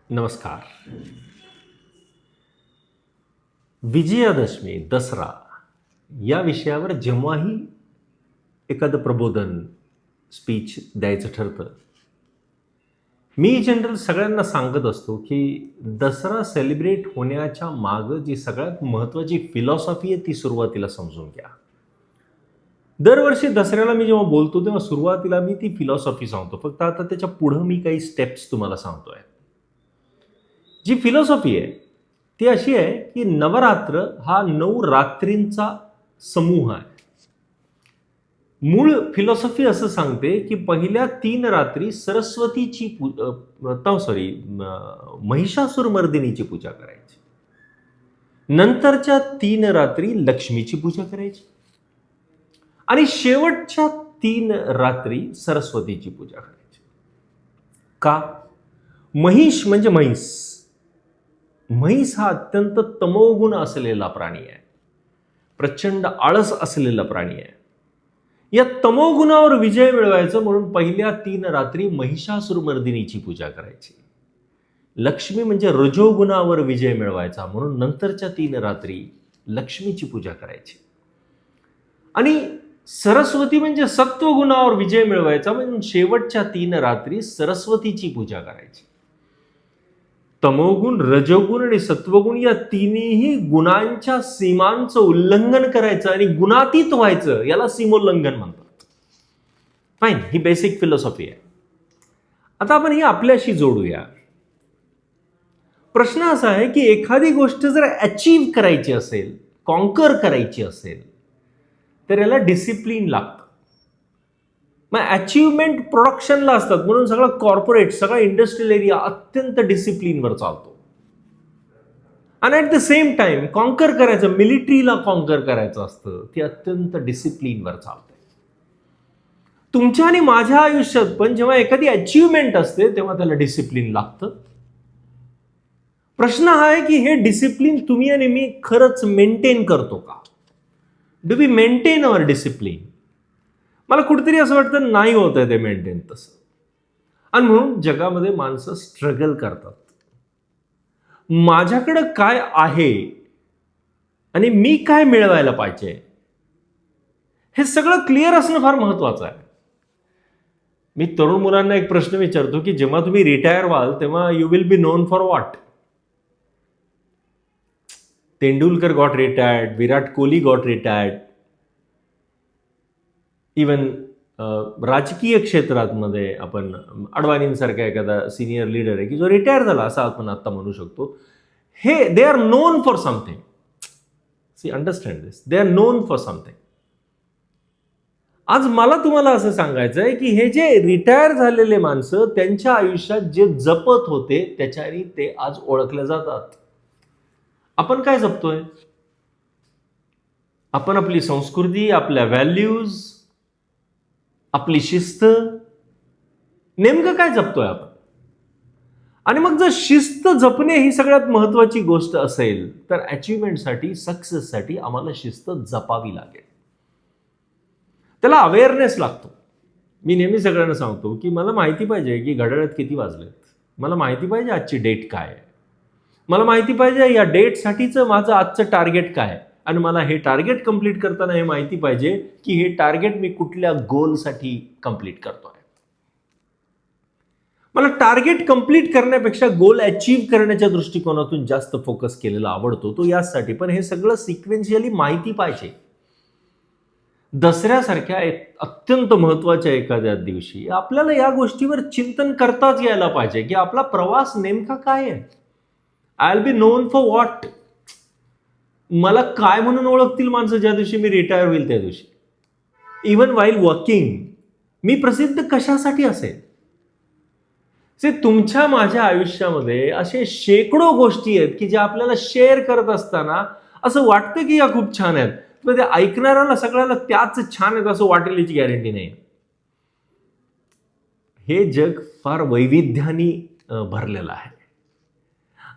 नमस्कार. विजयादशमी, दसरा या विषयावर जेव्हाही एखादं प्रबोधन, स्पीच द्यायचं ठरतं, मी जनरल सगळ्यांना सांगत असतो की दसरा सेलिब्रेट होण्याच्या मागं जी सगळ्यात महत्त्वाची फिलॉसॉफी आहे ती सुरुवातीला समजून घ्या. दरवर्षी दसऱ्याला मी जेव्हा बोलतो तेव्हा सुरुवातीला मी ती फिलॉसॉफी सांगतो. फक्त आता त्याच्या पुढं मी काही स्टेप्स तुम्हाला सांगतोय. जी फिलॉसॉफी आहे ती अशी आहे की नवरात्र हा 9 रात्रींचा समूह आहे. मूळ फिलॉसॉफी असं सांगते की पहिल्या 3 रात्री सरस्वतीची महिषासुरमर्दिनीची पूजा करायची, नंतरच्या 3 रात्री लक्ष्मीची पूजा करायची आणि शेवटच्या 3 रात्री सरस्वतीची पूजा करायची. का? महिष म्हणजे म्हैस हा अत्यंत तमोगुण असलेला प्राणी आहे, प्रचंड आळस असलेला प्राणी आहे. या तमोगुणावर विजय मिळवायचं म्हणून पहिल्या 3 रात्री महिषासुरमर्दिनीची पूजा करायची. लक्ष्मी म्हणजे रजोगुणावर विजय मिळवायचा म्हणून नंतरच्या 3 रात्री लक्ष्मीची पूजा करायची. आणि सरस्वती म्हणजे सत्वगुणावर विजय मिळवायचा म्हणून शेवटच्या 3 रात्री सरस्वतीची पूजा करायची. तमोगुण, रजोगुण आणि सत्वगुण या तिन्ही गुणांच्या सीमांचं उल्लंघन करायचं आणि गुणातीत व्हायचं, याला सीमोल्लंघन म्हणतात. फाईन, ही बेसिक फिलॉसॉफी आहे. आता आपण ही आपल्याशी जोडूया. प्रश्न असा आहे की एखादी गोष्ट जर अचीव्ह करायची असेल, कॉन्कर करायची असेल, तर याला डिसिप्लिन लागतं. मग अचीवमेंट प्रोडक्शनला असतात म्हणून सगळं कॉर्पोरेट, सगळा इंडस्ट्रियल एरिया अत्यंत डिसिप्लिनवर चालतो. आणि at the same time conquer करायचं, मिलिटरीला कॉन्कर करायचं असतं, ते अत्यंत डिसिप्लिनवर चालतं. तुमच्या आणि माझ्या आयुष्यात पण जेव्हा एखादी अचीवमेंट असते तेव्हा त्याला डिसिप्लिन लागतं. प्रश्न हा आहे की हे डिसिप्लिन तुम्ही आणि मी खरंच मेंटेन करतो का? Do we maintain our discipline? मला कुठेतरी असं वाटतं नाही होत आहे ते मेंटेन तसं. आणि म्हणून जगामध्ये माणसं स्ट्रगल करतात. माझ्याकडं काय आहे आणि मी काय मिळवायला पाहिजे हे सगळं क्लिअर असणं फार महत्वाचं आहे. मी तरुण मुलांना एक प्रश्न विचारतो की जेव्हा तुम्ही रिटायर व्हाल तेव्हा you will be known for what? Tendulkar got retired, Virat Kohli got retired. Even राजकीय क्षेत्रामध्ये आपण अडवाणींसारखा एखादा सिनियर लीडर आहे की जो रिटायर झाला असं आपण आता म्हणू शकतो. हे they are known for something. See, understand this, they are known for something. आज मला तुम्हाला असं सांगायचं आहे की हे जे रिटायर झालेले माणसं त्यांच्या आयुष्यात जे जपत होते त्याच्याने ते आज ओळखले जातात. आपण काय जपतोय? आपण आपली संस्कृती, आपल्या व्हॅल्यूज, आपली शिस्त, नेमकं काय जपतोय आपण? आणि मग जर शिस्त जपणे ही सगळ्यात महत्वाची गोष्ट असेल तर अचीवमेंटसाठी, सक्सेससाठी आम्हाला शिस्त जपावी लागेल. त्याला अवेअरनेस लागतो. मी नेहमी सगळ्यांना सांगतो की मला माहिती पाहिजे की घड्याळात किती वाजलेत, मला माहिती पाहिजे आजची डेट काय आहे, मला माहिती पाहिजे या डेटसाठीचं माझं आजचं टार्गेट काय आहे, आणि मला हे टार्गेट कंप्लीट करताना हे माहिती पाहिजे की हे टार्गेट मी कुठल्या गोलसाठी कंप्लीट करतोय. मला टार्गेट कंप्लीट करण्यापेक्षा गोल अचीव्ह करण्याच्या दृष्टिकोनातून जास्त फोकस केलेला आवडतो. तो यासाठी, पण हे सगळं सिक्वेन्शियली माहिती पाहिजे. दसऱ्यासारख्या अत्यंत महत्वाच्या एखाद्या दिवशी आपल्याला या गोष्टीवर चिंतन करताच यायला पाहिजे की आपला प्रवास नेमका काय आहे. I will be known for what? मला काय म्हणून ओळखतील माणसं ज्या दिवशी मी रिटायर होईल त्या दिवशी? इवन वाईल वर्किंग मी प्रसिद्ध कशासाठी असेल? तुमच्या माझ्या आयुष्यामध्ये असे शेकडो गोष्टी आहेत की ज्या आपल्याला शेअर करत असताना असं वाटतं की या खूप छान आहेत, पण ते ऐकणाऱ्याला सगळ्याला त्याच छान आहेत असं वाटेल याची गॅरंटी नाही. हे जग फार वैविध्याने भरलेलं आहे.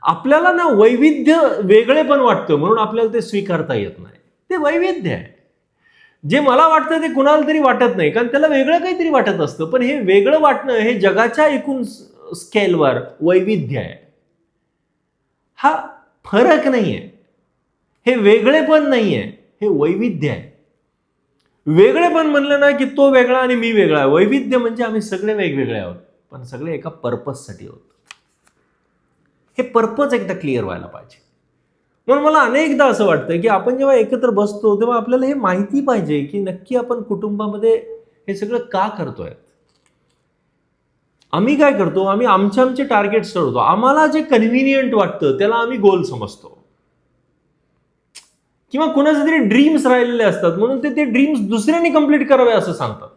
आपल्याला ना वैविध्य वेगळे पण वाटतं म्हणून आपल्याला ते स्वीकारता येत नाही. ते वैविध्य आहे. जे मला वाटतं ते कुणाला तरी वाटत नाही, कारण त्याला वेगळं काहीतरी वाटत असतं. पण हे वेगळं वाटणं हे जगाच्या एकूण स्केलवर वैविध्य आहे. हा फरक नाही आहे, हे वेगळेपण नाही आहे, हे वैविध्य आहे. वेगळेपण म्हणलं ना की तो वेगळा आणि मी वेगळा आहे. वैविध्य म्हणजे आम्ही सगळे वेगवेगळे आहोत, पण सगळे एका पर्पजसाठी आहोत. हे पर्पज एकदा क्लिअर व्हायला पाहिजे. म्हणून मला अनेकदा असं वाटतं की आपण जेव्हा एकत्र बसतो तेव्हा आपल्याला हे माहिती पाहिजे की नक्की आपण कुटुंबामध्ये हे सगळं का करतोय. आम्ही काय करतो, आम्ही आमचे टार्गेट्स ठरवतो. आम्हाला जे कन्व्हिनियंट वाटतं त्याला आम्ही गोल समजतो, किंवा कुणाचे तरी ड्रीम्स राहिलेले असतात म्हणून ते ड्रीम्स दुसऱ्यांनी कंप्लीट करावे असं सांगतात.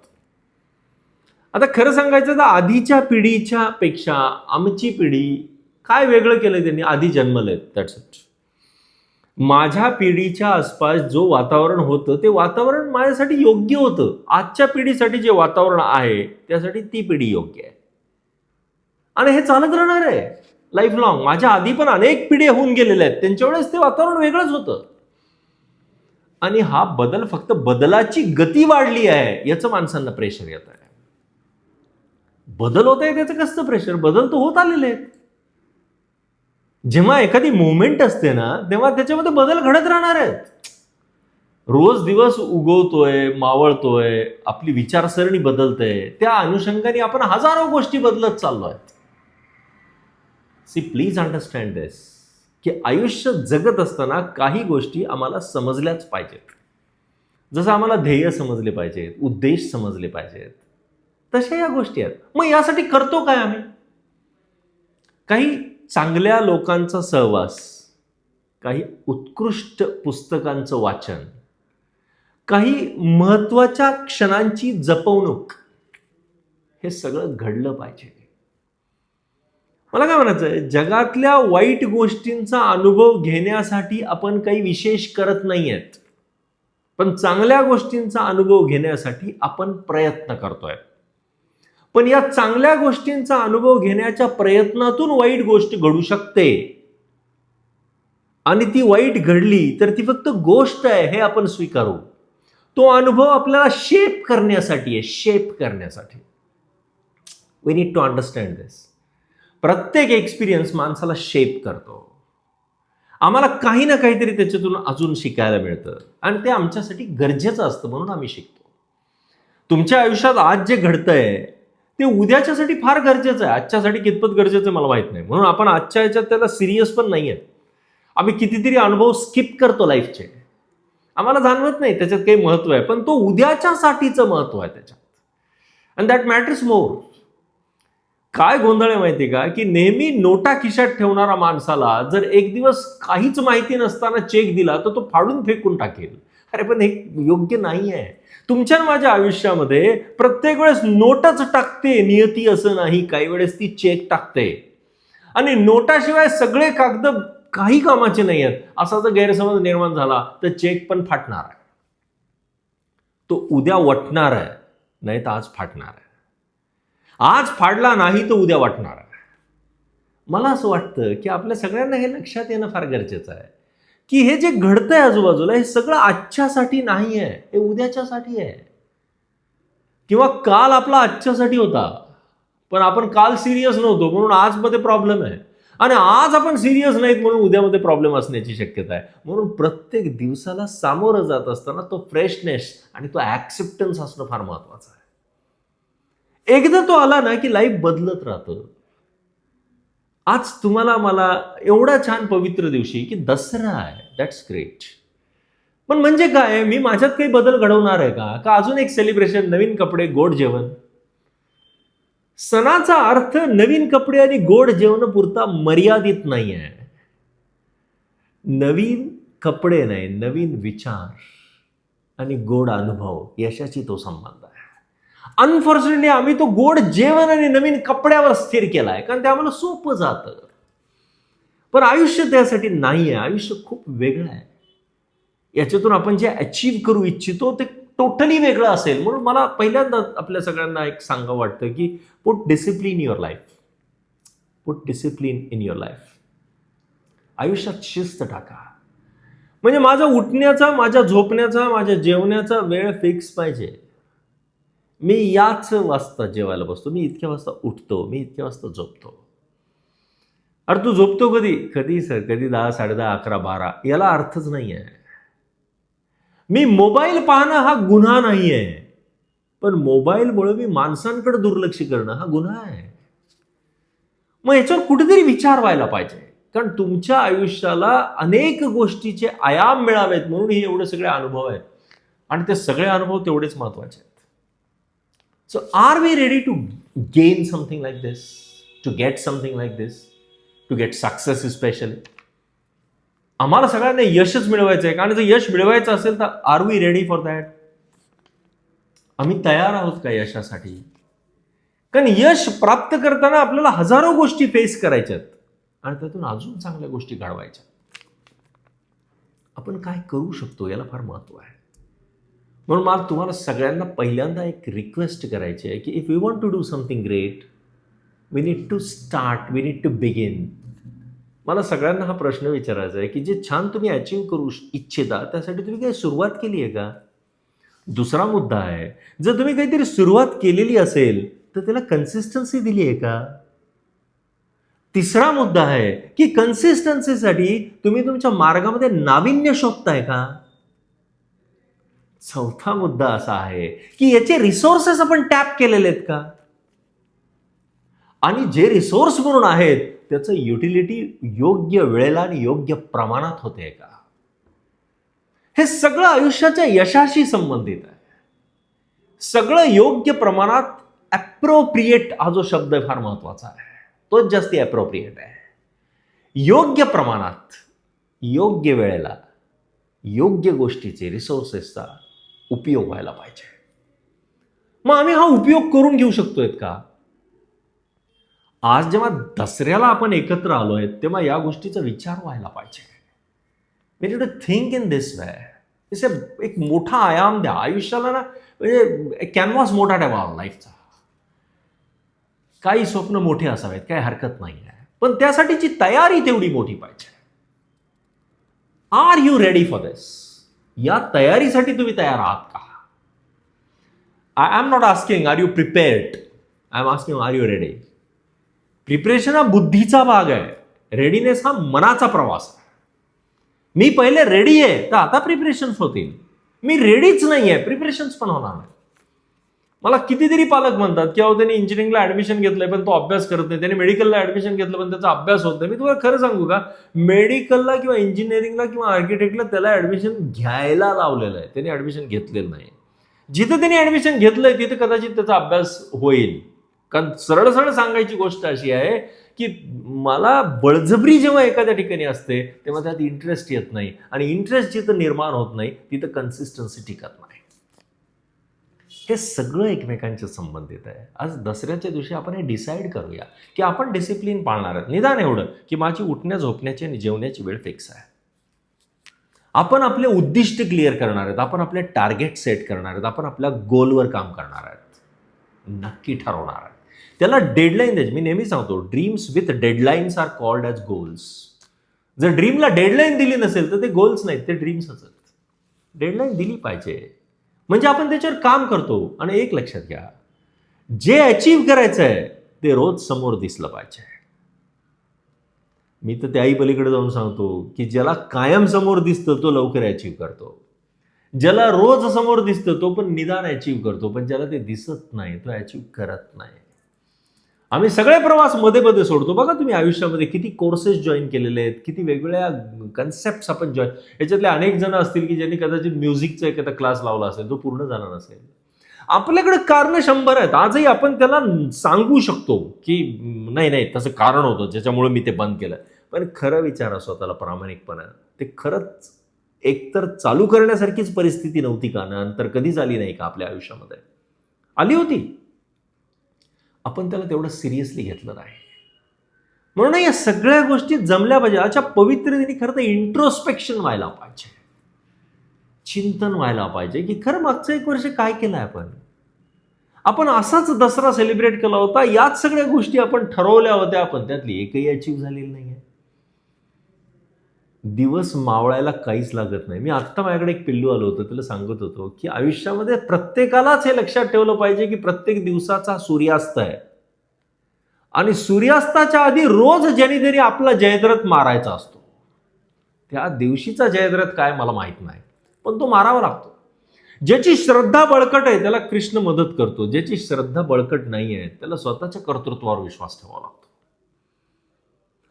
आता खरं सांगायचं तर आधीच्या पिढीच्या पेक्षा आमची पिढी काय वेगळं केलंय त्यांनी, आधी जन्मलंय, दॅट्स इट. माझ्या पिढीच्या आसपास जो वातावरण होतं ते वातावरण माझ्यासाठी योग्य होतं. आजच्या पिढीसाठी जे वातावरण आहे त्यासाठी ती पिढी योग्य आहे, आणि हे चालत राहणार आहे लाईफ लॉंग. माझ्या आधी पण अनेक पिढ्या होऊन गेलेल्या आहेत, त्यांच्या वेळेस ते वातावरण वेगळंच होतं. आणि हा बदल फक्त बदलाची गती वाढली आहे याचं माणसांना प्रेशर येत आहे. बदल होत आहे त्याचं कसं प्रेशर, बदल तर होत आलेले आहेत. जेव्हा एखादी मुवमेंट असते ना तेव्हा त्याच्यामध्ये बदल घडत राहणार आहेत. रोज दिवस उगवतोय, मावळतोय, आपली विचारसरणी बदलते, त्या अनुषंगाने आपण हजारो गोष्टी बदलत चाललो आहेत. सी प्लीज अंडरस्टँड दिस, की आयुष्य जगत असताना काही गोष्टी आम्हाला समजल्याच पाहिजेत. जसं आम्हाला ध्येय समजले पाहिजेत, उद्देश समजले पाहिजेत, तशा या गोष्टी आहेत. मग यासाठी करतो काय आम्ही? काही चांगल्या लोकांचा सहवास, काही उत्कृष्ट पुस्तकांचं वाचन, काही महत्वाच्या क्षणांची जपवणूक, हे सगळं घडलं पाहिजे. मला काय म्हणायचंय, जगातल्या वाईट गोष्टींचा अनुभव घेण्यासाठी आपण काही विशेष करत नाहीयेत, पण चांगल्या गोष्टींचा अनुभव घेण्यासाठी आपण प्रयत्न करतोय. पण या चांगल्या गोष्टींचा अनुभव घेण्याच्या प्रयत्नातून वाईट गोष्ट घडू शकते, आणि ती वाईट घडली तर ती फक्त गोष्ट आहे हे आपण स्वीकारू. तो अनुभव आपल्याला शेप करण्यासाठी आहे, शेप करण्यासाठी. वी नीड टू अंडरस्टँड दिस. प्रत्येक एक्सपिरियन्स माणसाला शेप करतो. आम्हाला काही ना काहीतरी त्याच्यातून अजून शिकायला मिळतं, आणि ते आमच्यासाठी गरजेचं असतं म्हणून आम्ही शिकतो. तुमच्या आयुष्यात आज जे घडतंय ते उद्याच्यासाठी फार गरजेचं आहे. आजच्यासाठी कितपत गरजेचं आहे मला माहित नाही, म्हणून आपण आजच्या ह्याच्यात त्याला सिरियस पण नाही आहे. आम्ही कितीतरी अनुभव स्किप करतो लाईफचे, आम्हाला जाणवत नाही त्याच्यात काही महत्व आहे, पण तो उद्याच्यासाठीचं महत्व आहे त्याच्यात, अँड दॅट मॅटर्स मोर. काय गोंधळ आहे माहिती का, की नेहमी नोटा खिशात ठेवणारा माणसाला जर एक दिवस काहीच माहिती नसताना चेक दिला तर तो फाडून फेकून टाकेल. अरे पण हे योग्य नाही आहे. तुमच्या माझ्या आयुष्यामध्ये प्रत्येक वेळेस नोटच टाकते नियती असं नाही, काही वेळेस ती चेक टाकते, आणि नोटाशिवाय सगळे कागद काही कामाचे नाही आहेत असा जर गैरसमज निर्माण झाला तर चेक पण फाटणार आहे. तो उद्या वटणार आहे, नाही तर आज फाटणार आहे. आज फाडला नाही तर उद्या वाटणार आहे. मला असं वाटतं की आपल्या सगळ्यांना हे लक्षात येणं फार गरजेचं आहे की हे जे घडतंय आजूबाजूला हे सगळं आजच्यासाठी नाही आहे, हे उद्याच्यासाठी आहे. किंवा काल आपला आजच्यासाठी होता, पण आपण काल सिरियस नव्हतो म्हणून आज मध्ये प्रॉब्लेम आहे, आणि आज आपण सिरियस नाहीत म्हणून उद्यामध्ये प्रॉब्लेम असण्याची शक्यता आहे. म्हणून प्रत्येक दिवसाला सामोरं जात असताना तो फ्रेशनेस आणि तो ऍक्सेप्टन्स असणं फार महत्वाचं आहे. एकदा तो आला ना की लाईफ बदलत राहतं. आज तुम्हाला मला एवढा छान पवित्र दिवशी की दसरा आहे, दॅट्स ग्रेट. पण म्हणजे काय, मी माझ्यात काही बदल घडवणार आहे का अजून एक सेलिब्रेशन, नवीन कपडे, गोड जेवण? सणाचा अर्थ नवीन कपडे आणि गोड जेवण पुरता मर्यादित नाही आहे. नवीन कपडे नाही, नवीन विचार आणि गोड अनुभव यशाची तो संबंध आहे. अनफॉर्च्युनेटली आम्ही तो गोड जेवण आणि नवीन कपड्यावर स्थिर केलाय, कारण ते आम्हाला सोपं जातं. पण आयुष्य त्यासाठी नाही आहे. आयुष्य खूप वेगळं आहे. याच्यातून आपण जे अचीव करू इच्छितो ते टोटली वेगळं असेल. म्हणून मला पहिल्यांदा आपल्या सगळ्यांना एक सांगावं वाटतं की put discipline in your life. Put discipline in your life. आयुष्यात शिस्त टाका. म्हणजे माझा उठण्याचा, माझ्या झोपण्याचा, माझ्या जेवण्याचा वेळ फिक्स पाहिजे. मी याच वाजता जेवायला बसतो, मी इतक्या वाजता उठतो, मी इतक्या वाजता झोपतो. अरे तू झोपतो कधी? कधी सर, कधी 10, 10:30, 11, 12. याला अर्थच नाही आहे. मी मोबाईल पाहणं हा गुन्हा नाही आहे, पण मोबाईलमुळे मी माणसांकडे दुर्लक्ष करणं हा गुन्हा आहे. मग याच्यावर कुठेतरी विचार व्हायला पाहिजे, कारण तुमच्या आयुष्याला अनेक गोष्टीचे आयाम मिळावेत म्हणून हे एवढे सगळे अनुभव आहेत, आणि ते सगळे अनुभव तेवढेच महत्वाचे आहेत. So are we ready to gain something like this, to get something like this, to get success specially? आम्हाला सगळ्यांना यशच मिळवायचं आहे, कारण जर यश मिळवायचं असेल तर are we ready for that? आम्ही तयार आहोत का यशासाठी? कारण यश प्राप्त करताना आपल्याला हजारो गोष्टी फेस करायच्यात आणि त्यातून अजून चांगल्या गोष्टी घडवायच्या. आपण काय करू शकतो याला फार महत्व आहे. म्हणून मला तुम्हाला सगळ्यांना पहिल्यांदा एक रिक्वेस्ट करायची आहे की if you want to do something great, we need to start, we need to begin. मला सगळ्यांना हा प्रश्न विचारायचा आहे की जे छान तुम्ही अचीव्ह करू इच्छिता त्यासाठी तुम्ही काही सुरुवात केली आहे का? दुसरा मुद्दा आहे, जर तुम्ही काहीतरी सुरुवात केलेली असेल तर त्याला कन्सिस्टन्सी दिली आहे का? तिसरा मुद्दा आहे की कन्सिस्टन्सीसाठी तुम्ही तुमच्या मार्गामध्ये नाविन्य शोधताय का? चौथा मुद्दा असा आहे की याचे रिसोर्सेस आपण टॅप केलेले आहेत का? आणि जे रिसोर्स म्हणून आहेत त्याचं युटिलिटी योग्य वेळेला आणि योग्य प्रमाणात होते का? हे सगळं आयुष्याच्या यशाशी संबंधित आहे. सगळं योग्य प्रमाणात, ॲप्रोप्रिएट हा जो शब्द फार महत्वाचा आहे, तोच जास्ती ॲप्रोप्रिएट आहे. योग्य प्रमाणात, योग्य वेळेला, योग्य गोष्टीचे, रिसोर्सेसचा उपयोग व्हायला पाहिजे. मग आम्ही हा उपयोग करून घेऊ शकतोय का? आज जेव्हा दसऱ्याला आपण एकत्र आलोय तेव्हा या गोष्टीचा विचार व्हायला पाहिजे. We need to think in this way. इसे एक मोठा आयाम द्या आयुष्याला ना, म्हणजे कॅनव्हास मोठा ठेवा लाईफचा. काही स्वप्न मोठे असावेत, काही हरकत नाही आहे, पण त्यासाठीची तयारी तेवढी मोठी पाहिजे. Are you ready for this? या तयारीसाठी तुम्ही तयार आहात का? I am not asking are you prepared, I am asking are you ready? Preparation हा बुद्धीचा भाग आहे, रेडीनेस हा मनाचा प्रवास आहे. मी पहिले रेडी आहे तर आता प्रिपरेशन्स होतील. मी रेडीच नाही आहे, प्रिपरेशन्स पण होणार नाही. मला कितीतरी पालक म्हणतात की अहो त्यांनी इंजिनिअरिंगला ऍडमिशन घेतलंय पण तो अभ्यास करत नाही, त्याने मेडिकलला ऍडमिशन घेतलं पण त्याचा अभ्यास होत नाही. मी तुम्हाला खरं सांगू का, मेडिकलला किंवा इंजिनिअरिंगला किंवा आर्किटेक्टला त्याला ऍडमिशन घ्यायला लावलेलं आहे, त्याने ऍडमिशन घेतलेलं नाही. जिथं त्यांनी ऍडमिशन घेतलंय तिथे कदाचित त्याचा अभ्यास होईल. कारण सरळ सरळ सांगायची गोष्ट अशी आहे की मला बळजबरी जेव्हा एखाद्या ठिकाणी असते तेव्हा त्यात इंटरेस्ट येत नाही, आणि इंटरेस्ट जिथं निर्माण होत नाही तिथं कन्सिस्टन्सी टिकत नाही. हे सगळं एकमेकांच्या संबंधित आहे. आज दसऱ्याच्या दिवशी आपण हे डिसाईड करूया की आपण डिसिप्लिन पाळणार आहोत. निदान एवढं की माझी उठण्या, झोपण्याची आणि जेवण्याची वेळ फिक्स आहे. आपण आपले उद्दिष्ट क्लिअर करणार आहेत, आपण आपले टार्गेट सेट करणार आहेत, आपण आपल्या गोलवर काम करणार आहेत, नक्की ठरवणार आहेत. त्याला डेडलाईन द्यायची. मी नेहमी सांगतो, dreams with deadlines are called as goals. जर ड्रीमला डेडलाईन दिली नसेल तर ते गोल्स नाहीत, ते ड्रीम्सच आहेत. डेडलाईन दिली पाहिजे म्हणजे आपण त्याच्यावर काम करतो. आणि एक लक्षात घ्या, जे अचीव्ह करायचं आहे ते रोज समोर दिसलं पाहिजे. मी तर त्याही पलीकडे जाऊन सांगतो की ज्याला कायम समोर दिसतं तो लवकर अचीव्ह करतो. ज्याला रोज समोर दिसतं तो पण निदान अचीव्ह करतो, पण ज्याला ते दिसत नाही तो अचीव्ह करत नाही. आम्ही सगळे प्रवास मध्ये मध्ये सोडतो. बघा तुम्ही आयुष्यामध्ये किती कोर्सेस जॉईन केलेले आहेत, किती वेगवेगळ्या कन्सेप्ट्स आपण जॉईन. याच्यातले अनेक जण असतील की ज्यांनी कदाचित म्युझिकचा एखादा क्लास लावला असेल, तो पूर्ण झाला नसेल. आपल्याकडे कारण 100 आहेत. आजही आपण त्याला सांगू शकतो की नाही नाही तसं कारण होतं ज्याच्यामुळे मी ते बंद केलं. पण खरं विचारा स्वतःला प्रामाणिकपणा, ते खरंच एकतर चालू करण्यासारखीच परिस्थिती नव्हती का? नंतर कधीच आली नाही का आपल्या आयुष्यामध्ये? आली होती. आपण त्याला तेवढं सिरियसली घेतलं नाही. म्हणून या सगळ्या गोष्टी जमल्या पाहिजे. अशा पवित्रतेने खरं तर इंट्रोस्पेक्शन व्हायला पाहिजे, चिंतन व्हायला पाहिजे की खरं मागचं 1 वर्ष काय केलं आपण. आपण असाच दसरा सेलिब्रेट केला होता, याच सगळ्या गोष्टी आपण ठरवल्या होत्या, पण त्यातली एकही अचीव्ह झालेली नाहीये. दिवस मावळायला काहीच लागत नाही. मी आत्ता माझ्याकडे एक पिल्लू आलो होतं, त्याला सांगत होतो की आयुष्यामध्ये प्रत्येकालाच हे लक्षात ठेवलं पाहिजे की प्रत्येक दिवसाचा सूर्यास्त आहे आणि सूर्यास्ताच्या आधी रोज ज्याने तरी आपला जयद्रथ मारायचा असतो. त्या दिवशीचा जयद्रथ काय मला माहित नाही, पण तो मारावा लागतो. ज्याची श्रद्धा बळकट आहे त्याला कृष्ण मदत करतो, ज्याची श्रद्धा बळकट नाही आहे त्याला स्वतःच्या कर्तृत्वावर विश्वास ठेवावा लागतो.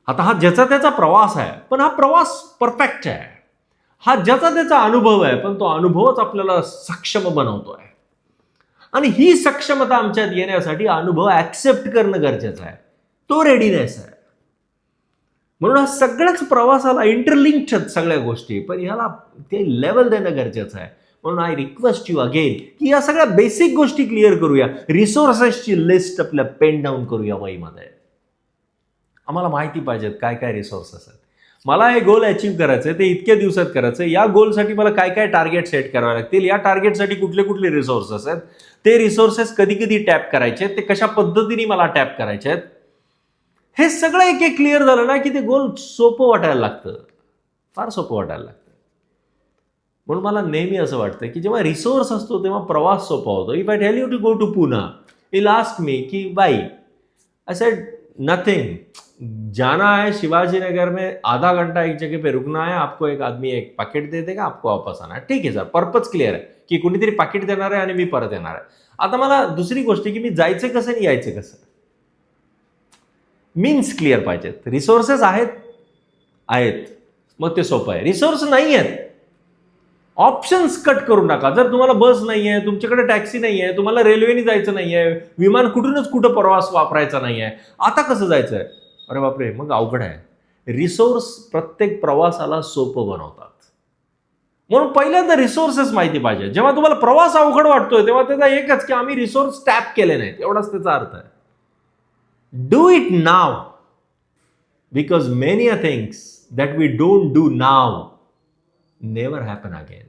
आता हा ज्याचा त्याचा प्रवास आहे, पण हा प्रवास परफेक्ट आहे. हा ज्याचा त्याचा अनुभव आहे, पण तो अनुभवच आपल्याला सक्षम बनवतोय. आणि ही सक्षमता आमच्यात येण्यासाठी अनुभव ऍक्सेप्ट करणं गरजेचं आहे, तो रेडीनेस आहे. म्हणून हा सगळ्याच प्रवासाला इंटरलिंक्ड आहेत सगळ्या गोष्टी, पण ह्याला ते लेवल देणं गरजेचं आहे. म्हणून आय रिक्वेस्ट यू अगेन की या सगळ्या बेसिक गोष्टी क्लिअर करूया. रिसोर्सेसची लिस्ट आपल्या पेन डाऊन करूया वहीमध्ये. आम्हाला माहिती पाहिजेत काय काय रिसोर्सेस आहेत. मला हे गोल अचीव्ह करायचं आहे, ते इतक्या दिवसात करायचं आहे. या गोलसाठी मला काय काय टार्गेट सेट करावे लागतील, या टार्गेटसाठी कुठले कुठले रिसोर्सेस आहेत, ते रिसोर्सेस कधी कधी टॅप करायचे आहेत, ते कशा पद्धतीने मला टॅप करायचे आहेत, हे सगळं एक एक क्लिअर झालं ना की ते गोल सोपं वाटायला लागतं, फार सोपं वाटायला लागतं. म्हणून मला नेहमी असं वाटतं की जेव्हा रिसोर्स असतो तेव्हा प्रवास सोपा होतो. If I tell you to go to Pune, you ask me की बाई, आई सेड नथिंग, जाना है शिवाजी नगर में, आधा घंटा एक जगह पे रुकना है, आपको एक आदमी एक पैकेट दे देगा, आपको वापस आना है. ठीक आहे सर, पर्पज क्लिअर आहे की कुणीतरी पाकिट देणार आहे आणि मी परत येणार आहे. आता मला दुसरी गोष्ट की मी जायचं कसं आणि यायचं कसं, मीन्स क्लिअर पाहिजेत. रिसोर्सेस आहेत मग ते सोपं आहे. रिसोर्स नाही आहेत, ऑप्शन्स कट करून टाका. जर तुम्हाला बस नाही आहे, तुमच्याकडे टॅक्सी नाही आहे, तुम्हाला रेल्वेने जायचं नाही आहे, विमान कुठूनच कुठं प्रवास वापरायचा नाही आहे, आता कसं जायचं आहे, अरे बापरे, मग अवघड आहे. रिसोर्स प्रत्येक प्रवासाला सोपं बनवतात. म्हणून पहिल्यांदा रिसोर्सेस माहिती पाहिजे. जेव्हा तुम्हाला प्रवास अवघड वाटतोय तेव्हा त्याचा एकच की आम्ही रिसोर्स टॅप केले नाहीत, एवढाच त्याचा अर्थ आहे. Do it now, because many things that we don't do now never happen again.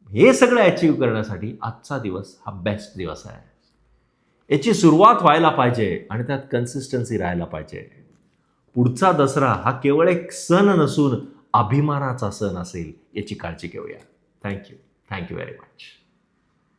हे सगळं अचीव्ह करण्यासाठी आजचा दिवस हा बेस्ट दिवस आहे. याची सुरुवात व्हायला पाहिजे आणि त्यात कन्सिस्टन्सी राहायला पाहिजे. पुढचा दसरा हा केवळ एक सण नसून अभिमानाचा सण असेल, याची काळजी घेऊया. Thank you very much.